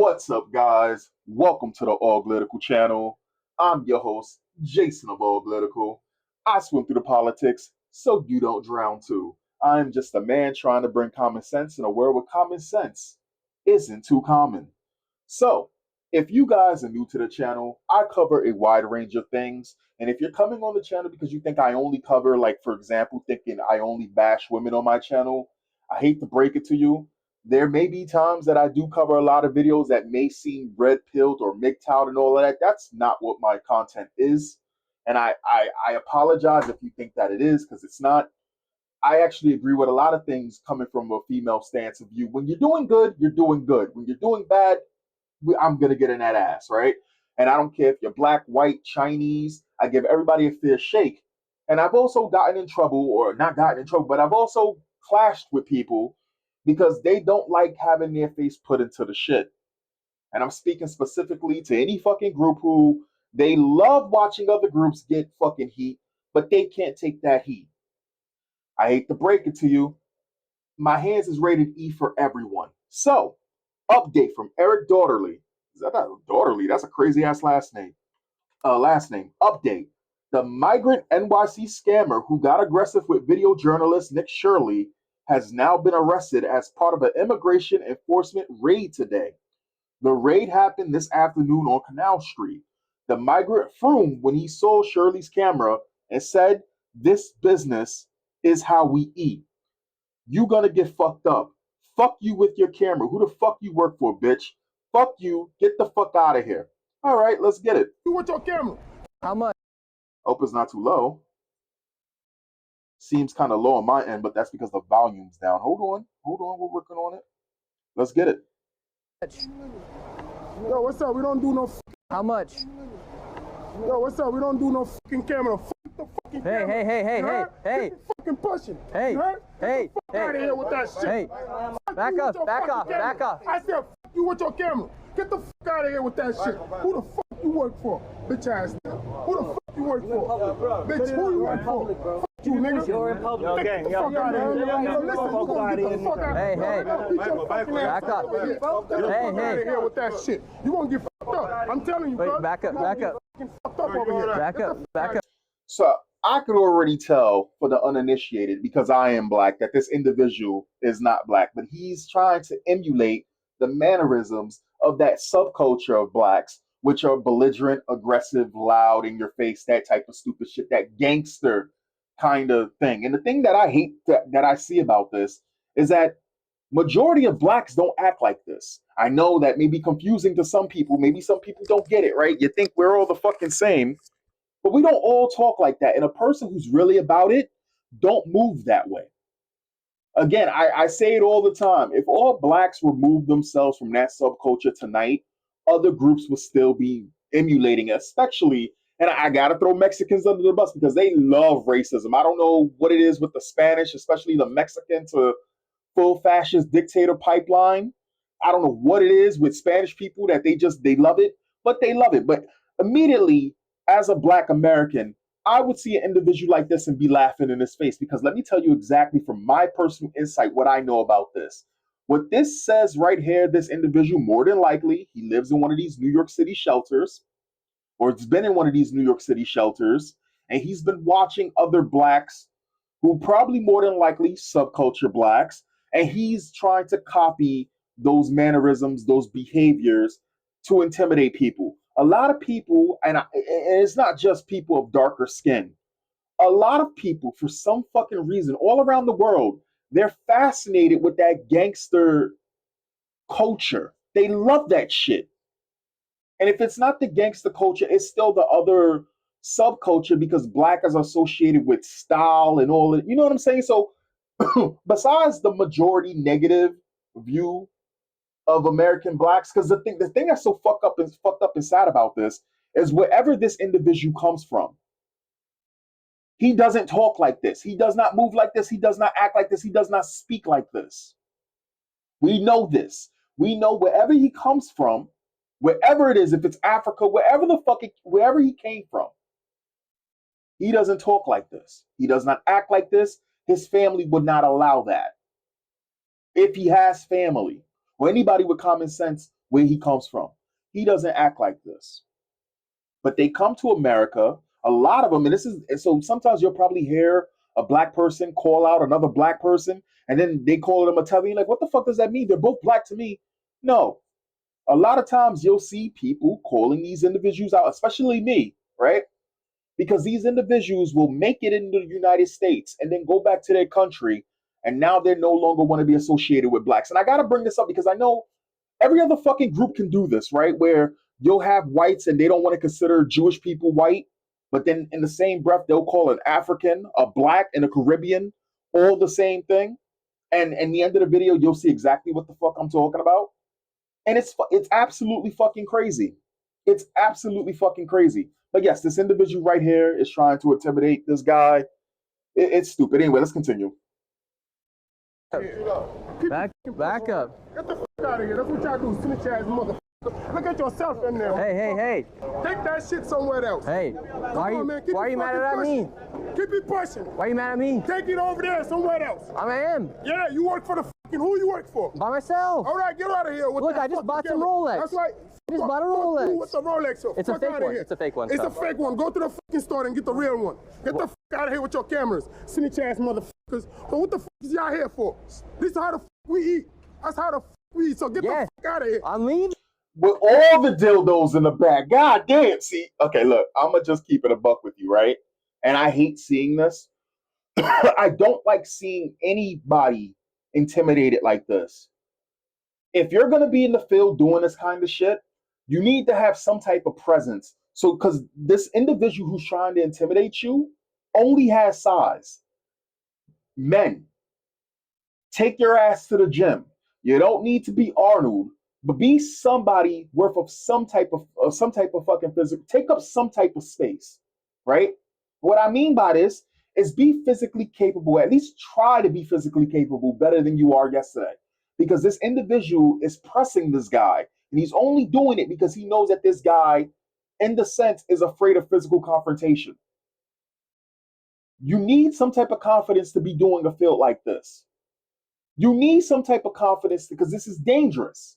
What's up, guys? Welcome to the All Political channel. I'm your host, Jason of All Political. I swim through the politics so you don't drown too. I'm just a man trying to bring common sense in a world where common sense isn't too common. So, if you guys are new to the channel, I cover a wide range of things. And if you're coming on the channel because you think I only cover, like, for example, thinking I only bash women on my channel, I hate to break it to you. There may be times that I do cover a lot of videos that may seem red pilled or MGTOWed and all of that. That's not what my content is. And I apologize if you think that it is, because it's not. I actually agree with a lot of things coming from a female stance of view. When you're doing good, you're doing good. When you're doing bad, I'm going to get in that ass, right? And I don't care if you're black, white, Chinese. I give everybody a fair shake. And I've also gotten in trouble, or not gotten in trouble, but I've also clashed with people because they don't like having their face put into the shit. And I'm speaking specifically to any fucking group who they love watching other groups get fucking heat, but they can't take that heat. I hate to break it to you. My hands is rated E for everyone. So, update from Eric Daughterly. Is that not Daughterly? That's a crazy ass last name. Update. The migrant NYC scammer who got aggressive with video journalist Nick Shirley has now been arrested as part of an immigration enforcement raid today. The raid happened this afternoon on Canal Street. The migrant frowned when he saw Shirley's camera and said, "This business is how we eat. You gonna get fucked up. Fuck you with your camera. Who the fuck you work for, bitch? Fuck you. Get the fuck out of here." All right, let's get it. You with your camera? How much? Hope it's not too low. Seems kind of low on my end, but that's because the volume's down. Hold on. We're working on it. Let's get it. Yo, what's up? We don't do no. How much? Yo, what's up? We don't do no fucking camera. Fuck the fucking camera. Hey. Get the fucking pushing. Hey, You heard? hey, Get the fuck out of here with that shit. Hey, Fuck back you with up, your back fucking off, camera. back off. I said, fuck you with your camera. Get the fuck out of here with that shit. Who the fuck you work for, bitch ass nigga? Who the fuck you work for? Bitch, who you work for? Fuck you, nigga. You're in public. Yo, get the fuck out of here. Yo, listen, you gonna get the fuck out of here. Hey, back up. Get the fuck out of here with that shit. You gonna get fucked up. I'm telling you, Wait, bro. back up, back up. Fucking fucked up over here. Back up. So I could already tell for the uninitiated, because I am black, that this individual is not black, but he's trying to emulate the mannerisms of that subculture of blacks, which are belligerent, aggressive, loud, in your face, that type of stupid shit, that gangster kind of thing. And the thing that I hate that I see about this is that majority of blacks don't act like this. I know that may be confusing to some people. Maybe some people don't get it, right? You think we're all the fucking same, but we don't all talk like that. And a person who's really about it don't move that way. Again, I say it all the time. If all blacks remove themselves from that subculture tonight, other groups will still be emulating it, especially, and I gotta throw Mexicans under the bus because they love racism. I don't know what it is with the Spanish, especially the Mexican to full fascist dictator pipeline. I don't know what it is with Spanish people that they love it, but they love it. But immediately, as a black American, I would see an individual like this and be laughing in his face, because let me tell you exactly from my personal insight what I know about this. What this says right here, this individual, more than likely, he lives in one of these New York City shelters, or it's been in one of these New York City shelters, and he's been watching other blacks who probably more than likely subculture blacks, and he's trying to copy those mannerisms, those behaviors to intimidate people. A lot of people, and it's not just people of darker skin, a lot of people, for some fucking reason, all around the world, they're fascinated with that gangster culture. They love that shit. And if it's not the gangster culture, it's still the other subculture, because black is associated with style and all that. You know what I'm saying? So besides the majority negative view of American blacks, because the thing that's so fucked up and sad about this is wherever this individual comes from, he doesn't talk like this. He does not move like this. He does not act like this. He does not speak like this. We know this. We know wherever he comes from, wherever it is, if it's Africa, wherever he came from, he doesn't talk like this. He does not act like this. His family would not allow that. If he has family. or anybody with common sense where he comes from. He doesn't act like this. But they come to America, a lot of them, and so sometimes you'll probably hear a black person call out another black person, and then they call them Italian. Like, what the fuck does that mean? They're both black to me. No. A lot of times you'll see people calling these individuals out, especially me, right? Because these individuals will make it into the United States and then go back to their country, and now they no longer want to be associated with blacks. And I got to bring this up because I know every other fucking group can do this, right? Where you'll have whites and they don't want to consider Jewish people white, but then in the same breath, they'll call an African, a black, and a Caribbean all the same thing. And in the end of the video, you'll see exactly what the fuck I'm talking about. And it's absolutely fucking crazy. It's absolutely fucking crazy. But yes, this individual right here is trying to intimidate this guy. It's stupid. Anyway, let's continue. Back up. Get the fuck out of here. That's what y'all do, snitch ass motherfucker. Look at yourself in there. Hey. Take that shit somewhere else. Hey, why are you mad at me? Keep it pushing. Why are you mad at me? Take it over there somewhere else. I am. Yeah, you work for the fucking who you work for? By myself. All right, get out of here. With Look, that I just fucking bought some camera. Rolex. That's right. I just bought a Rolex. What's the Rolex? It's a fake one. It's a fake one. It's so. a fake one. Go to the fucking store and get the real one. Get the fuck out of here with your cameras. Snitch ass motherfuckers. So what the fuck is y'all here for? This is how the fuck we eat. That's how the fuck we eat. So get the fuck out of here. I'm leaving. With all the dildos in the back. God damn. See, okay, look, I'm going to just keep it a buck with you, right? And I hate seeing this. I don't like seeing anybody intimidated like this. If you're going to be in the field doing this kind of shit, you need to have some type of presence. So, because this individual who's trying to intimidate you only has size. Men, take your ass to the gym. You don't need to be Arnold, but be somebody worth of some type of fucking physical. Take up some type of space, right? What I mean by this is be physically capable. At least try to be physically capable better than you are yesterday. Because this individual is pressing this guy, and he's only doing it because he knows that this guy, in the sense, is afraid of physical confrontation. You need some type of confidence to be doing a field like this. You need some type of confidence because this is dangerous.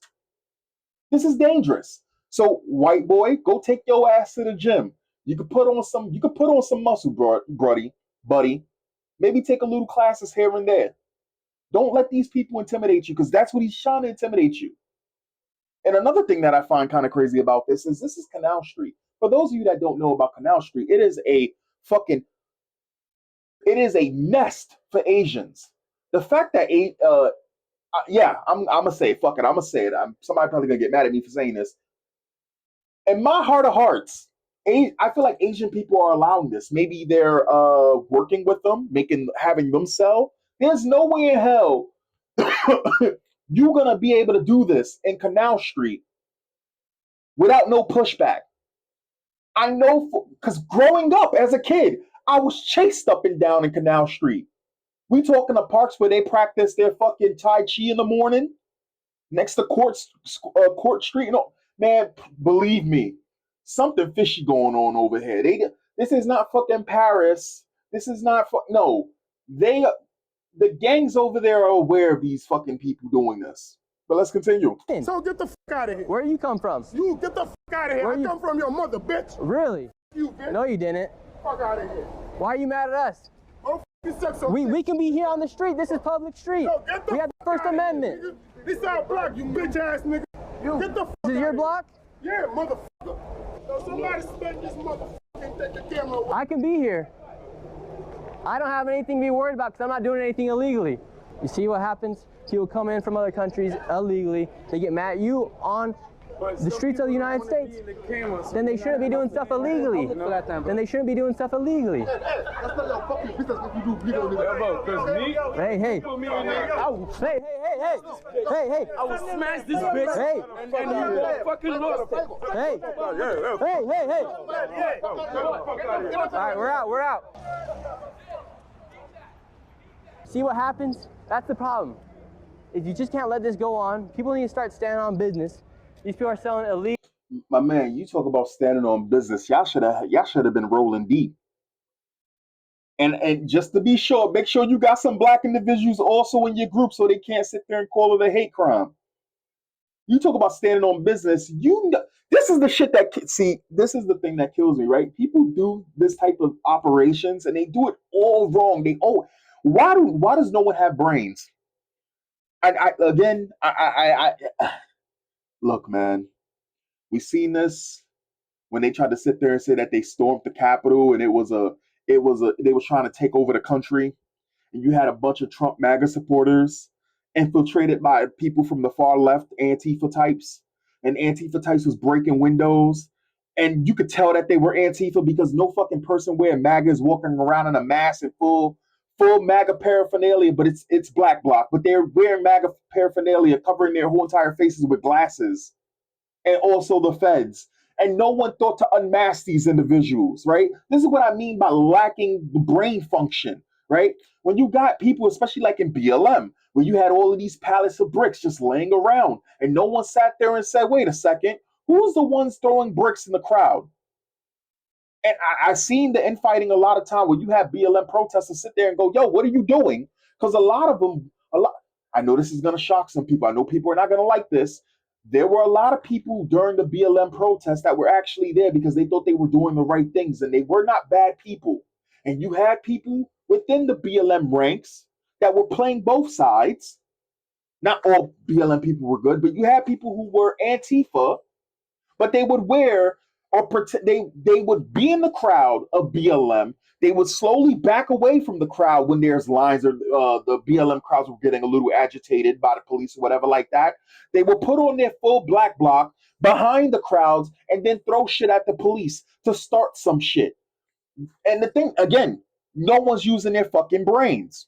This is dangerous. So, white boy, go take your ass to the gym. You could put on some muscle, buddy. Maybe take a little classes here and there. Don't let these people intimidate you because that's what he's trying to intimidate you. And another thing that I find kind of crazy about this is Canal Street. For those of you that don't know about Canal Street, it is a nest for Asians. The fact that I'm gonna say it. Fuck it, I'm gonna say it. Somebody probably gonna get mad at me for saying this. In my heart of hearts, I feel like Asian people are allowing this. Maybe they're working with them, having them sell. There's no way in hell you're gonna be able to do this in Canal Street without no pushback. I know, because growing up as a kid, I was chased up and down in Canal Street. We talking the parks where they practice their fucking Tai Chi in the morning, next to Court Street. Man, believe me, something fishy going on over here. This is not fucking Paris. This is not no. The gangs over there are aware of these fucking people doing this. But let's continue. So get the fuck out of here. Where you come from? You get the fuck out of here. I come from your mother, bitch. Really? You bitch. No, you didn't. Fuck out of here. Why are you mad at us? Oh, We can be here on the street. This is public street. No, We have the First Amendment. Here, this our block, you bitch ass nigga. Get the fuck This is your out block? Yeah, motherfucker. So somebody spank this motherfucker and take the camera away. I can be here. I don't have anything to be worried about because I'm not doing anything illegally. You see what happens? People come in from other countries illegally. They get mad at you on the streets of the United States. Then they shouldn't be doing stuff illegally. Then they shouldn't be doing stuff illegally. That's not your fucking business what you do legally. Hey. Hey. I will smash this bitch. Hey. And you won't fucking look. Hey. All right, we're out. See what happens? That's the problem. If you just can't let this go on, people need to start standing on business. These people are selling illegal. My man, you talk about standing on business. Y'all should have been rolling deep. And just to be sure, make sure you got some black individuals also in your group so they can't sit there and call it a hate crime. You talk about standing on business. This is the shit that see. This is the thing that kills me, right? People do this type of operations and they do it all wrong. Why does no one have brains? I look, man. We seen this when they tried to sit there and say that they stormed the Capitol and they was trying to take over the country, and you had a bunch of Trump MAGA supporters infiltrated by people from the far left, Antifa types, and Antifa types was breaking windows, and you could tell that they were Antifa because no fucking person wearing MAGA is walking around in a mask and full MAGA paraphernalia, but it's black bloc, but they're wearing MAGA paraphernalia, covering their whole entire faces with glasses, and also the feds. And no one thought to unmask these individuals, right? This is what I mean by lacking the brain function, right? When you got people, especially like in BLM, where you had all of these pallets of bricks just laying around, and no one sat there and said, wait a second, who's the ones throwing bricks in the crowd? And I've seen the infighting a lot of time where you have BLM protesters sit there and go, yo, what are you doing? Because a lot of them, I know this is going to shock some people. I know people are not going to like this. There were a lot of people during the BLM protests that were actually there because they thought they were doing the right things, and they were not bad people. And you had people within the BLM ranks that were playing both sides. Not all BLM people were good, but you had people who were Antifa, but they would wear or pretend they would be in the crowd of BLM. They would slowly back away from the crowd when there's lines or the BLM crowds were getting a little agitated by the police or whatever like that. They would put on their full black bloc behind the crowds and then throw shit at the police to start some shit. And the thing, again, no one's using their fucking brains.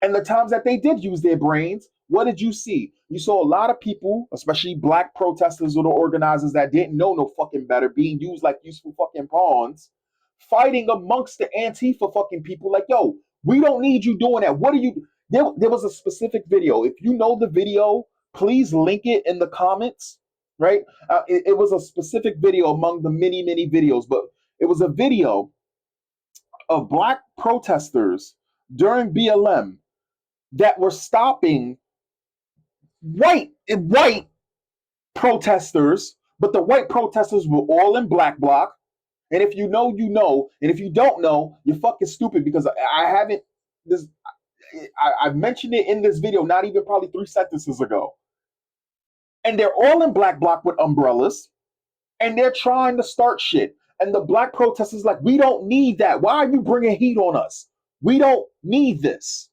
And the times that they did use their brains, what did you see? You saw a lot of people, especially black protesters or the organizers that didn't know no fucking better, being used like useful fucking pawns, fighting amongst the Antifa fucking people like, yo, we don't need you doing that. What are you? There was a specific video. If you know the video, please link it in the comments, right? It was a specific video among the many, many videos, but it was a video of black protesters during BLM that were stopping white protesters, but the white protesters were all in black bloc. And if you know, you know, and if you don't know, you're fucking stupid because I mentioned it in this video not even probably 3 sentences ago. And they're all in black bloc with umbrellas, and they're trying to start shit. And the black protesters like, we don't need that. Why are you bringing heat on us? We don't need this.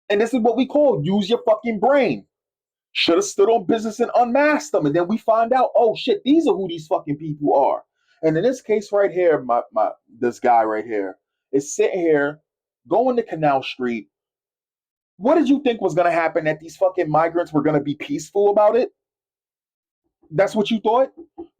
And this is what we call use your fucking brain. Should have stood on business and unmasked them. And then we find out, oh shit, these are who these fucking people are. And in this case right here, this guy right here is sitting here going to Canal Street. What did you think was going to happen? That these fucking migrants were going to be peaceful about it? That's what you thought?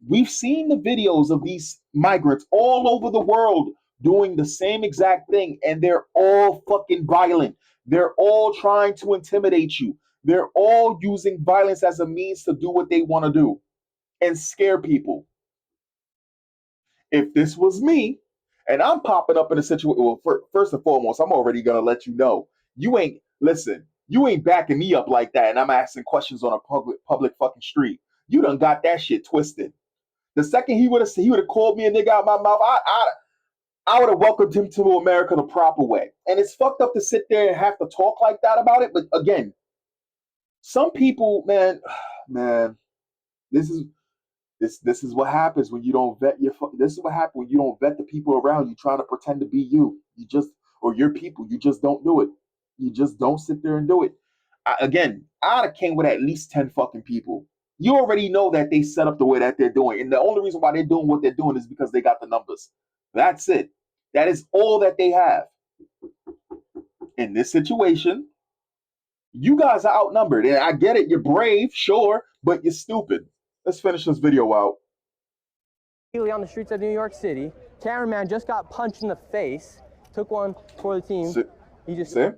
We've seen the videos of these migrants all over the world doing the same exact thing, and they're all fucking violent. They're all trying to intimidate you. They're all using violence as a means to do what they want to do and scare people. If this was me, and I'm popping up in a situation, well, first and foremost, I'm already going to let you know, you ain't backing me up like that, and I'm asking questions on a public fucking street. You done got that shit twisted. The second he would have called me a nigga out my mouth, I would have welcomed him to America the proper way. And it's fucked up to sit there and have to talk like that about it. But again, some people, man, this is what happens when you don't vet this is what happens when you don't vet the people around you trying to pretend to be you. Or your people, you just don't do it. You just don't sit there and do it. I'd have came with at least 10 fucking people. You already know that they set up the way that they're doing. And the only reason why they're doing what they're doing is because they got the numbers. That's it. That is all that they have. In this situation, you guys are outnumbered. And I get it. You're brave, sure, but you're stupid. Let's finish this video out. On the streets of New York City, cameraman just got punched in the face. Took one for the team. See?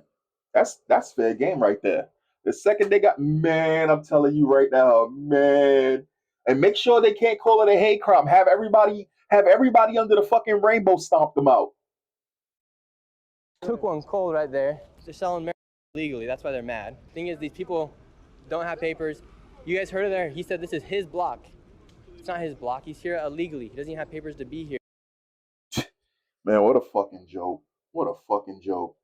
That's fair game right there. The second they got, man, I'm telling you right now, man. And make sure they can't call it a hate crime. Have everybody under the fucking rainbow stomp them out. Took one cold right there. They're selling marijuana legally. That's why they're mad. Thing is, these people don't have papers. You guys heard it there. He said this is his block. It's not his block. He's here illegally. He doesn't even have papers to be here. Man, what a fucking joke. What a fucking joke.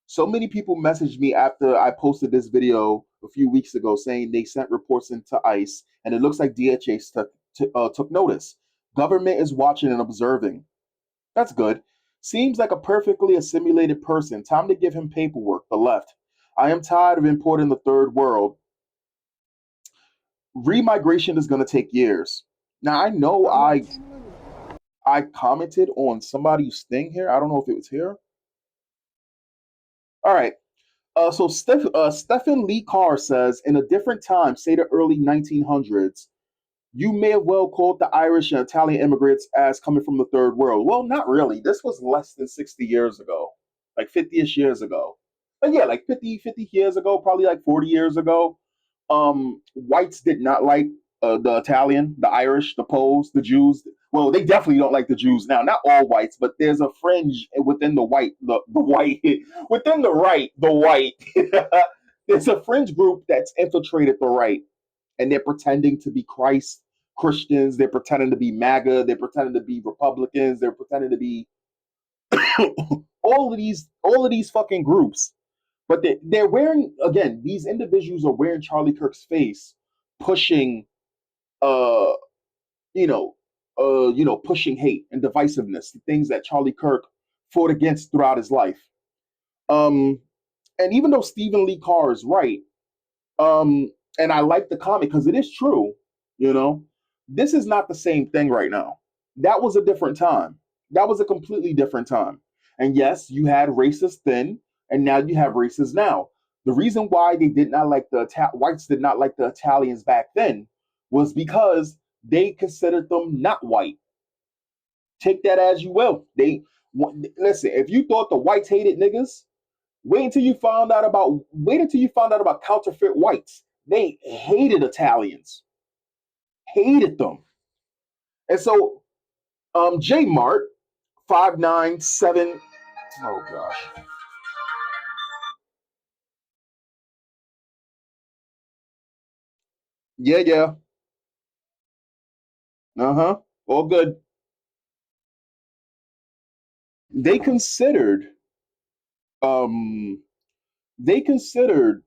So many people messaged me after I posted this video a few weeks ago saying they sent reports into ICE, and it looks like DHS took notice. Government is watching and observing. That's good. Seems like a perfectly assimilated person. Time to give him paperwork. The left. I am tired of importing the third world. Remigration is going to take years. Now, I know I commented on somebody's thing here. I don't know if it was here. All right. So Stephen Lee Carr says, in a different time, say the early 1900s, you may have well called the Irish and Italian immigrants as coming from the third world. Well, not really. This was less than 60 years ago, like 50-ish years ago. But yeah, like 50 years ago, probably like 40 years ago. Whites did not like the Italian, the Irish, the Poles, the Jews. Well, they definitely don't like the Jews now. Not all whites, but there's a fringe within the white, the white, within the right, the white. There's a fringe group that's infiltrated the right, and they're pretending to be Christ Christians. They're pretending to be MAGA. They're pretending to be Republicans. They're pretending to be all of these fucking groups. But they're wearing, again, these individuals are wearing Charlie Kirk's face, pushing uh pushing hate and divisiveness, the things that Charlie Kirk fought against throughout his life. Um, and even though Stephen Lee Carr is right, and I like the comment because it is true, you know, this is not the same thing right now. That was a different time. That was a completely different time. And yes, you had racists then, and now you have racists now. The reason why they did not like whites did not like the Italians back then was because they considered them not white. Take that as you will. Listen. If you thought the whites hated niggas, wait until you found out about counterfeit whites. They hated Italians, hated them. And so, J Mart 597. Oh gosh. Yeah. Uh-huh. All good. They considered um they considered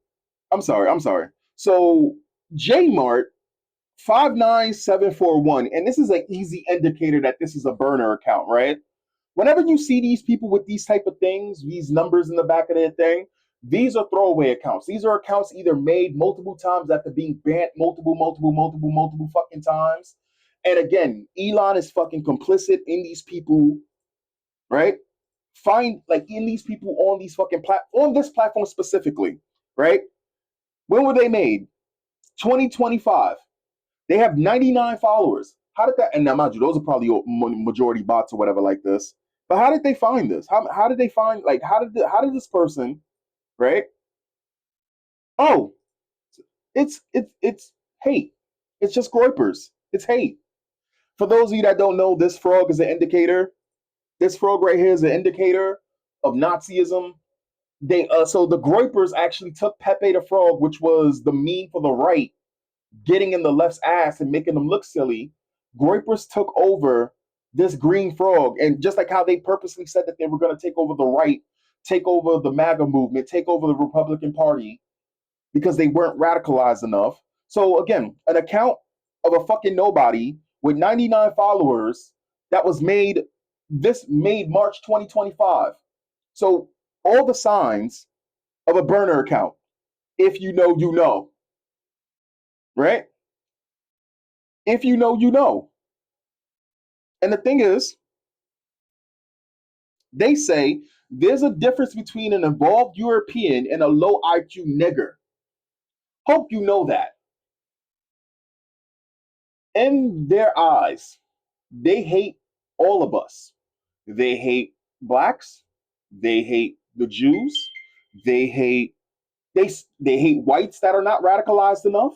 I'm sorry. So Jmart 59741, and this is an easy indicator that this is a burner account, right? Whenever you see these people with these type of things, these numbers in the back of their thing, these are throwaway accounts. These are accounts either made multiple times after being banned multiple fucking times. And again, Elon is fucking complicit in these people, right? Find like in these people on these fucking on this platform specifically, right? When were they made? 2025. They have 99 followers. How did that? And now, mind you, those are probably majority bots or whatever like this. But how did they find this? How did they find like how did this person, right? Oh, it's hate. It's just groypers. It's hate. For those of you that don't know, this frog is an indicator. This frog right here is an indicator of Nazism. They so the groypers actually took Pepe the Frog, which was the meme for the right, getting in the left's ass and making them look silly. Groypers took over this green frog, and just like how they purposely said that they were going to take over the right, take over the MAGA movement, take over the Republican Party because they weren't radicalized enough. So again, an account of a fucking nobody with 99 followers that was made March 2025. So all the signs of a burner account. If you know, you know. Right? If you know, you know. And the thing is, they say there's a difference between an evolved European and a low IQ nigger. Hope you know that. In their eyes, they hate all of us. They hate blacks. They hate the Jews. They hate they hate whites that are not radicalized enough.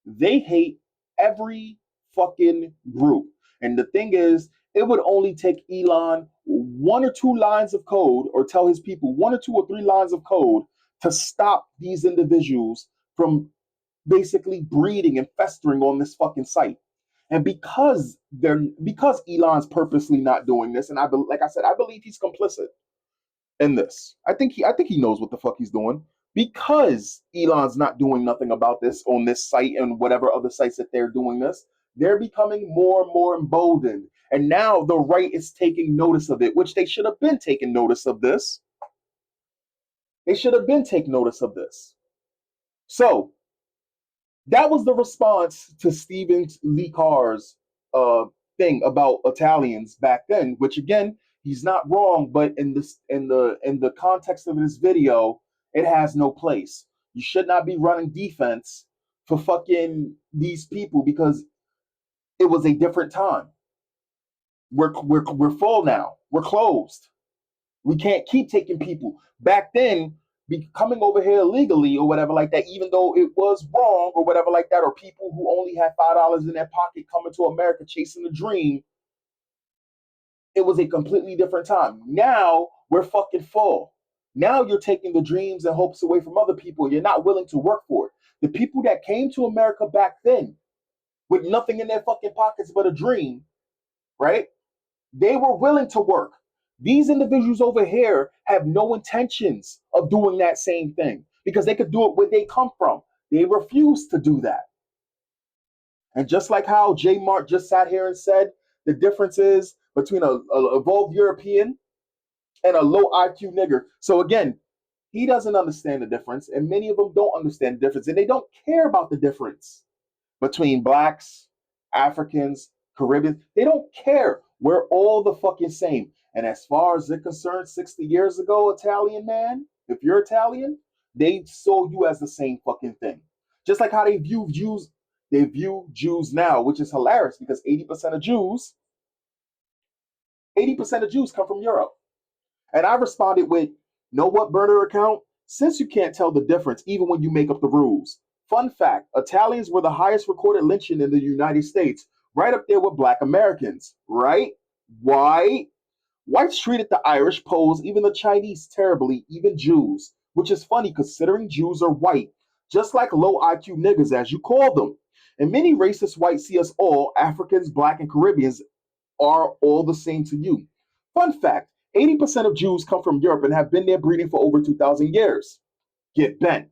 They hate every fucking group. And the thing is, it would only take Elon one or two lines of code, or tell his people one or two or three lines of code to stop these individuals from basically breeding and festering on this fucking site. And because Elon's purposely not doing this, and like I said, I believe he's complicit in this. I think he knows what the fuck he's doing. Because Elon's not doing nothing about this on this site and whatever other sites that they're doing this, they're becoming more and more emboldened. And now the right is taking notice of it, which they should have been taking notice of this. They should have been taking notice of this. So that was the response to Stephen Lee Carr's thing about Italians back then, which again, he's not wrong, but in the context of this video, it has no place. You should not be running defense for fucking these people because it was a different time. We're full now. We're closed. We can't keep taking people. Back then, coming over here illegally or whatever like that, even though it was wrong or whatever like that, or people who only had $5 in their pocket coming to America chasing a dream, it was a completely different time. Now we're fucking full. Now you're taking the dreams and hopes away from other people. You're not willing to work for it. The people that came to America back then with nothing in their fucking pockets but a dream, right? They were willing to work. These individuals over here have no intentions of doing that same thing because they could do it where they come from. They refuse to do that. And just like how J Mart just sat here and said, the difference is between a evolved European and a low IQ nigger. So again, he doesn't understand the difference, and many of them don't understand the difference, and they don't care about the difference between blacks, Africans, Caribbeans. They don't care. We're all the fucking same. And as far as they're concerned, 60 years ago, Italian man, if you're Italian, they saw you as the same fucking thing. Just like how they view Jews now, which is hilarious because 80% of Jews come from Europe. And I responded with, know what, burner account? Since you can't tell the difference, even when you make up the rules. Fun fact, Italians were the highest recorded lynching in the United States, right up there with Black Americans, right? Why? Whites treated the Irish, Poles, even the Chinese terribly, even Jews, which is funny considering Jews are white, just like low IQ niggas as you call them. And many racist whites see us all, Africans, Black, and Caribbeans, are all the same to you. Fun fact, 80% of Jews come from Europe and have been there breeding for over 2,000 years. Get bent.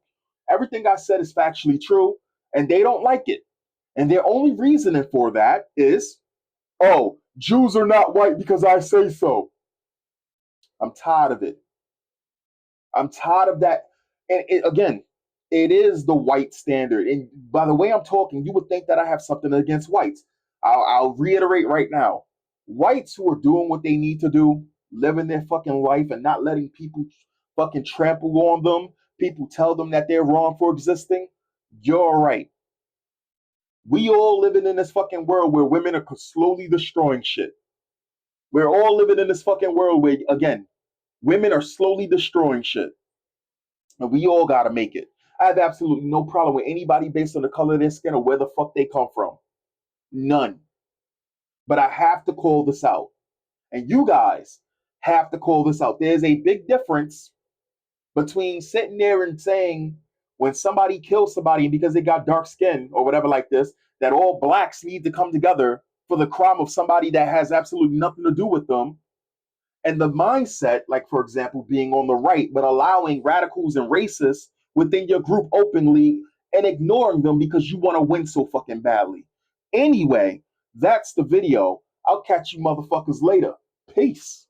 Everything I said is factually true, and they don't like it. And their only reasoning for that is, oh, Jews are not white because I say so. I'm tired of it. I'm tired of that. And again, it is the white standard. And by the way I'm talking, you would think that I have something against whites. I'll reiterate right now. Whites who are doing what they need to do, living their fucking life and not letting people fucking trample on them, people tell them that they're wrong for existing, you're right. We all living in this fucking world where women are slowly destroying shit. We're all living in this fucking world where, again, women are slowly destroying shit. And we all gotta make it. I have absolutely no problem with anybody based on the color of their skin or where the fuck they come from. None. But I have to call this out. And you guys have to call this out. There's a big difference between sitting there and saying when somebody kills somebody because they got dark skin or whatever like this, that all blacks need to come together for the crime of somebody that has absolutely nothing to do with them. And the mindset, like for example, being on the right, but allowing radicals and racists within your group openly and ignoring them because you want to win so fucking badly. Anyway, that's the video. I'll catch you motherfuckers later. Peace.